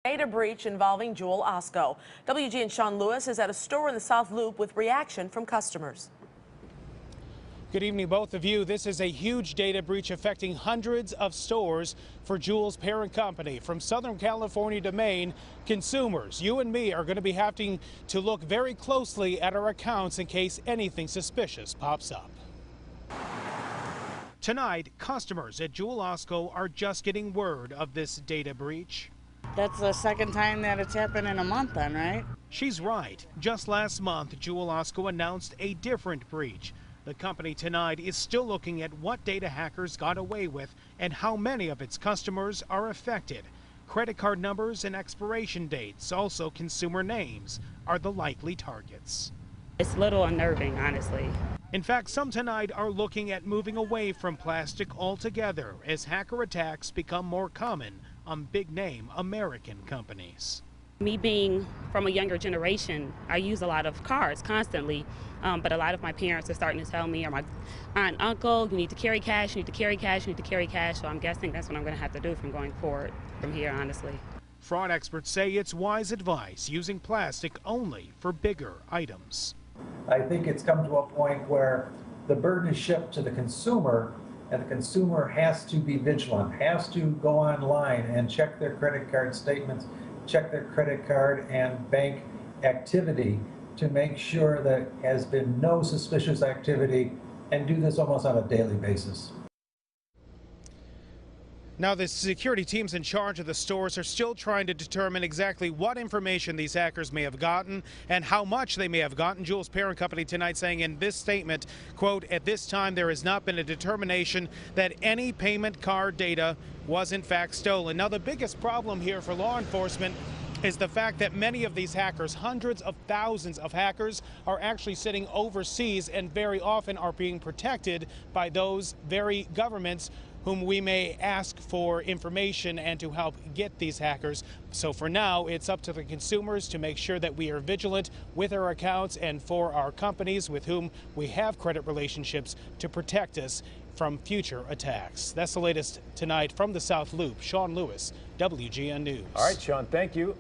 Data breach involving Jewel-Osco. WGN Sean Lewis is at a store in the South Loop with reaction from customers. Good evening, both of you. This is a huge data breach affecting hundreds of stores for Jewel's parent company. From Southern California to Maine, consumers, you and me, are going to be having to look very closely at our accounts in case anything suspicious pops up. Tonight, customers at Jewel-Osco are just getting word of this data breach. That's the second time that it's happened in a month then, right? She's right. Just last month, Jewel-Osco announced a different breach. The company tonight is still looking at what data hackers got away with and how many of its customers are affected. Credit card numbers and expiration dates, also consumer names, are the likely targets. It's a little unnerving, honestly. In fact, some tonight are looking at moving away from plastic altogether as hacker attacks become more common on big-name American companies. Me being from a younger generation, I use a lot of cards constantly, but a lot of my parents are starting to tell me, or my aunt and uncle, you need to carry cash, you need to carry cash, you need to carry cash, so I'm guessing that's what I'm going to have to do from going forward from here, honestly. Fraud experts say it's wise advice using plastic only for bigger items. I think it's come to a point where the burden is shipped to the consumer, and the consumer has to be vigilant, has to go online and check their credit card statements, check their credit card and bank activity to make sure that has been no suspicious activity, and do this almost on a daily basis. Now, the security teams in charge of the stores are still trying to determine exactly what information these hackers may have gotten and how much they may have gotten. Jewel's parent company tonight saying in this statement, quote, "At this time, there has not been a determination that any payment card data was in fact stolen." Now, the biggest problem here for law enforcement is the fact that many of these hackers, hundreds of thousands of hackers, are actually sitting overseas and very often are being protected by those very governments whom we may ask for information and to help get these hackers. So for now, it's up to the consumers to make sure that we are vigilant with our accounts and for our companies with whom we have credit relationships to protect us from future attacks. That's the latest tonight from the South Loop. Sean Lewis, WGN News. All right, Sean, thank you.